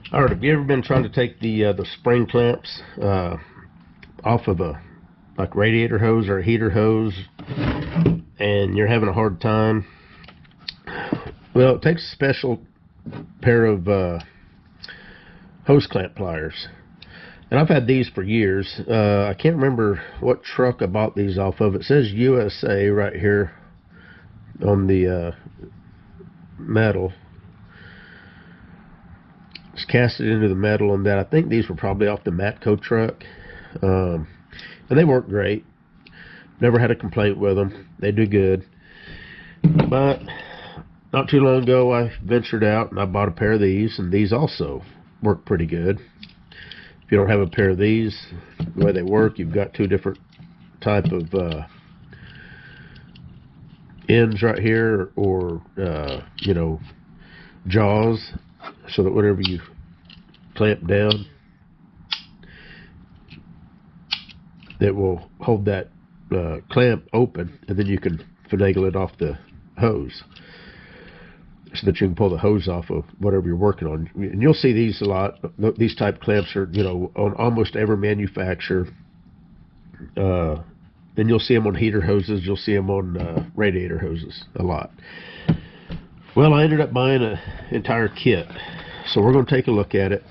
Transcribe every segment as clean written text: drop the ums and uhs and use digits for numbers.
All right, have you ever been trying to take the spring clamps off of a like radiator hose or a heater hose, and you're having a hard time? Well, it takes a special pair of hose clamp pliers, and I've had these for years. I can't remember what truck I bought these off of. It says USA right here on the metal. It's casted into the metal on that. I think these were probably off the Matco truck. And they work great. Never had a complaint with them. They do good. But not too long ago, I ventured out and I bought a pair of these, and these also work pretty good. If you don't have a pair of these, the way they work, you've got two different type of ends right here, or you know, jaws, so that whenever you clamp down, it will hold that clamp open, and then you can finagle it off the hose, so that you can pull the hose off of whatever you're working on. And you'll see these a lot. These type clamps are, you know, on almost every manufacturer. Then you'll see them on heater hoses. You'll see them on radiator hoses a lot. Well, I ended up buying an entire kit, so we're going to take a look at it.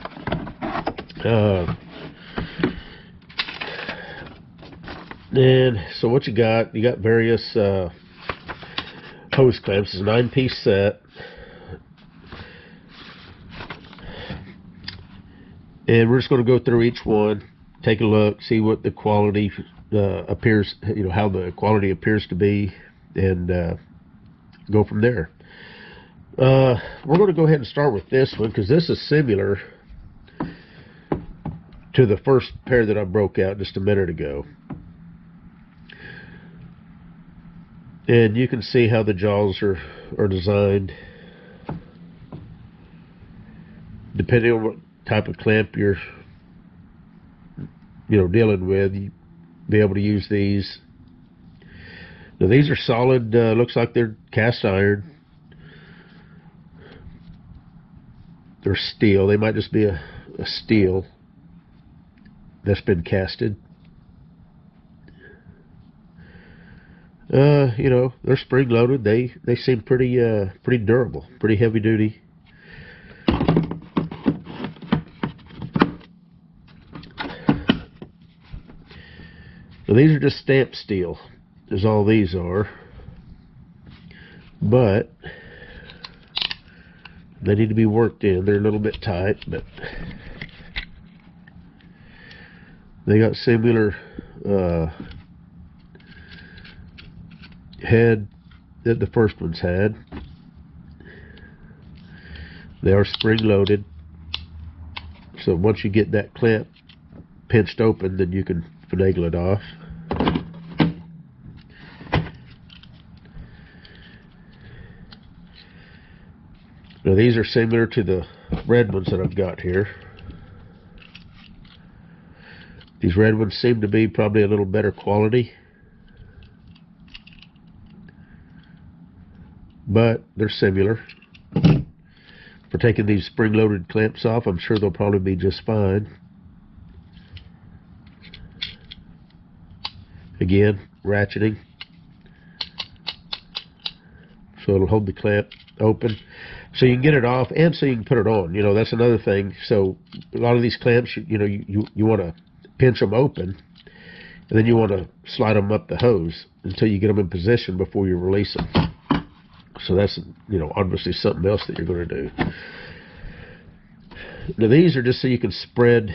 And so what you got various hose clamps. It's a 9-piece set. And we're just going to go through each one, take a look, see what the quality appears, you know, how the quality appears to be, and go from there. We're going to go ahead and start with this one, because this is similar to the first pair that I broke out just a minute ago. And you can see how the jaws are designed. Depending on what type of clamp you're, you know, dealing with, you be able to use these. Now these are solid. Looks like they're cast iron. They're steel. They might just be a steel that's been casted. You know, they're spring loaded. They seem pretty durable, pretty heavy duty. Now these are just stamped steel, is all these are. But they need to be worked in. They're a little bit tight, but they got similar head that the first ones had. They are spring loaded, so once you get that clamp pinched open, then you can finagle it off. Now these are similar to the red ones that I've got here. These red ones seem to be probably a little better quality, but they're similar. For taking these spring-loaded clamps off, I'm sure they'll probably be just fine. Again, ratcheting, so it'll hold the clamp open, so you can get it off, and so you can put it on. You know, that's another thing. So a lot of these clamps, you know, you want to pinch them open, and then you want to slide them up the hose until you get them in position before you release them. So that's, you know, obviously something else that you're going to do. Now these are just so you can spread,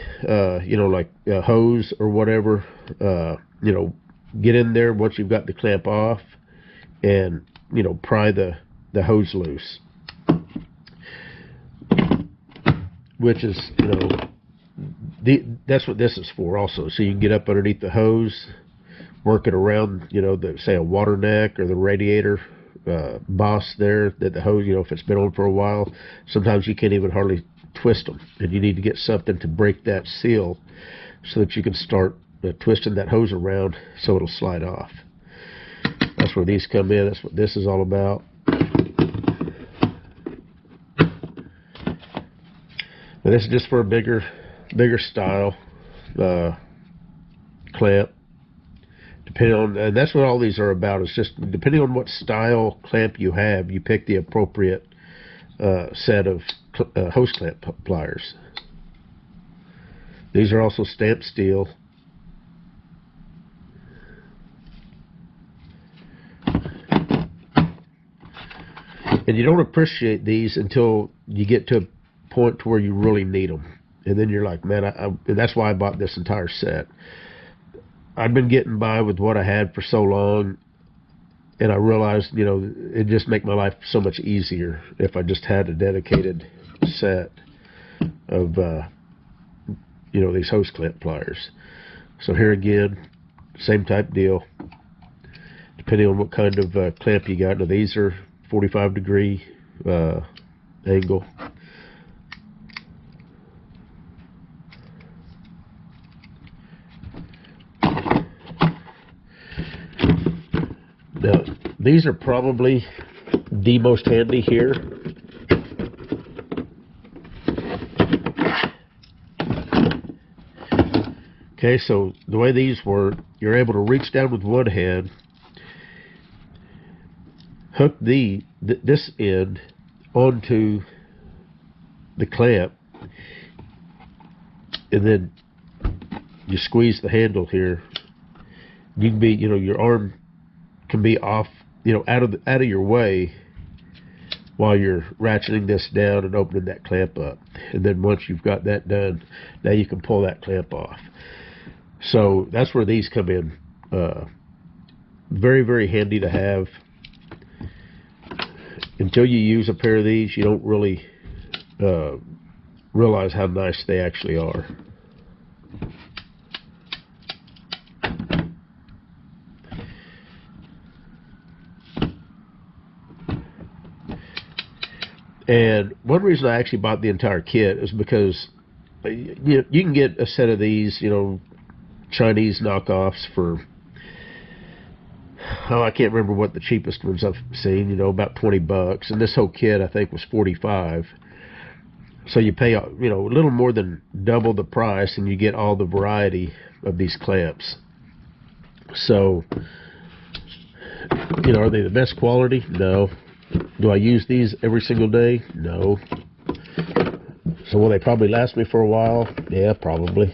you know, like a hose or whatever, you know, get in there once you've got the clamp off, and, you know, pry the hose loose. Which is, you know, that's what this is for also. So you can get up underneath the hose, work it around, you know, say a water neck or the radiator boss there, that the hose, you know, if it's been on for a while, sometimes you can't even hardly twist them, and you need to get something to break that seal so that you can start twisting that hose around so it'll slide off. That's where these come in. That's what this is all about. And this is just for a bigger style clamp. Depending on, and that's what all these are about. Is just depending on what style clamp you have, you pick the appropriate set of hose clamp pliers. These are also stamped steel. And you don't appreciate these until you get to a point to where you really need them. And then you're like, man, and that's why I bought this entire set. I've been getting by with what I had for so long, and I realized, you know, it'd just make my life so much easier if I just had a dedicated set of, you know, these hose clamp pliers. So here again, same type deal. Depending on what kind of clamp you got. Now these are 45-degree angle. Now, these are probably the most handy here. Okay, so the way these work, you're able to reach down with one hand, hook this end onto the clamp, and then you squeeze the handle here. You can be, you know, your arm can be off, you know, out of your way while you're ratcheting this down and opening that clamp up. And then once you've got that done, now you can pull that clamp off. So that's where these come in. Very, very handy to have. Until you use a pair of these, you don't really realize how nice they actually are. And one reason I actually bought the entire kit is because you can get a set of these, you know, Chinese knockoffs for, oh, I can't remember what the cheapest ones I've seen, you know, about 20 bucks. And this whole kit, I think, was 45. So you pay, you know, a little more than double the price, and you get all the variety of these clamps. So, you know, are they the best quality? No. Do I use these every single day? No. So will they probably last me for a while? Yeah, probably.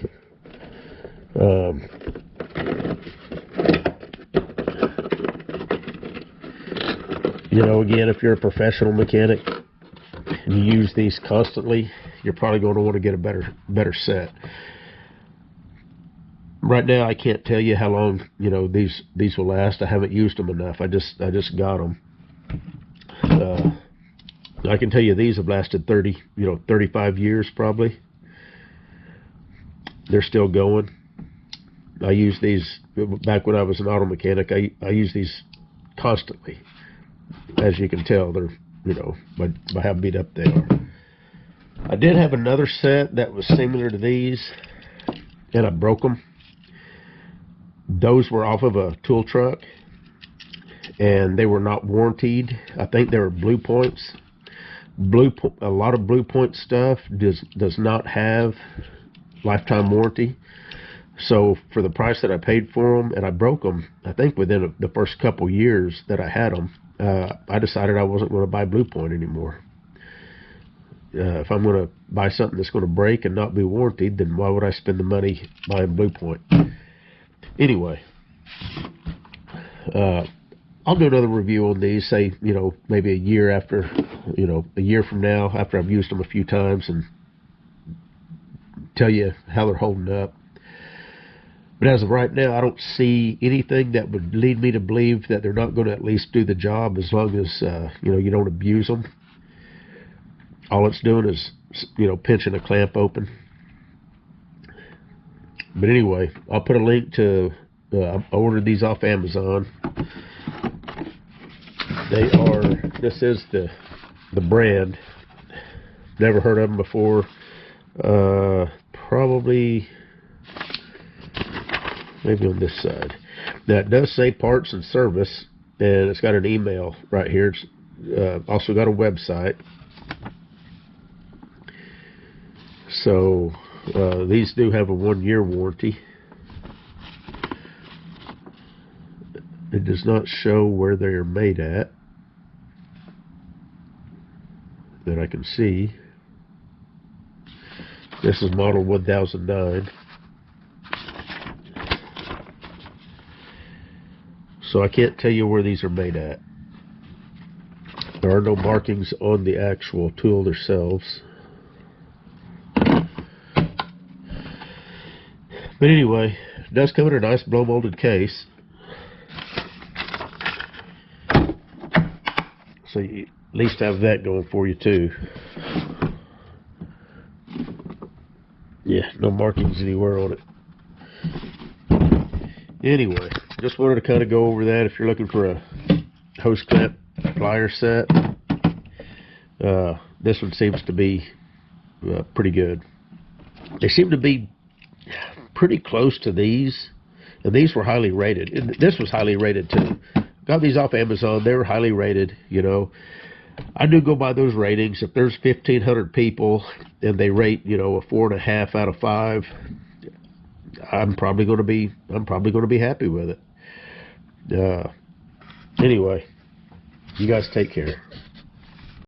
You know, again, if you're a professional mechanic and you use these constantly, you're probably going to want to get a better set. Right now, I can't tell you how long, you know, these will last. I haven't used them enough. I just got them. I can tell you these have lasted 35 years probably. They're still going. I use these back when I was an auto mechanic. I use these constantly. As you can tell, they're, you know, by how beat up they are. I did have another set that was similar to these, and I broke them. Those were off of a tool truck, and they were not warranted. I think they were Blue Points. A lot of Blue Point stuff does not have lifetime warranty. So for the price that I paid for them, and I broke them, I think within the first couple years that I had them, I decided I wasn't going to buy Blue Point anymore. If I'm going to buy something that's going to break and not be warranted, then why would I spend the money buying Blue Point? Anyway, I'll do another review on these, say, you know, maybe a year after, you know, a year from now, after I've used them a few times, and tell you how they're holding up. But as of right now, I don't see anything that would lead me to believe that they're not going to at least do the job, as long as, you know, you don't abuse them. All it's doing is, you know, pinching a clamp open. But anyway, I'll put a link to, I ordered these off Amazon. This is the brand. Never heard of them before. Probably, maybe on this side. Now it does say parts and service, and it's got an email right here. It's also got a website. So these do have a 1-year warranty. It does not show where they are made at that I can see. This is model 1009. So I can't tell you where these are made at. There are no markings on the actual tool themselves. But anyway, it does come in a nice blow molded case. So you at least have that going for you too. Yeah, no markings anywhere on it. Anyway, just wanted to kind of go over that. If you're looking for a hose clamp plier set, this one seems to be pretty good. They seem to be pretty close to these, and these were highly rated. And this was highly rated too. Got these off Amazon. They were highly rated. You know, I do go by those ratings. If there's 1,500 people and they rate, you know, a 4.5 out of 5, I'm probably going to be happy with it. Anyway, you guys take care.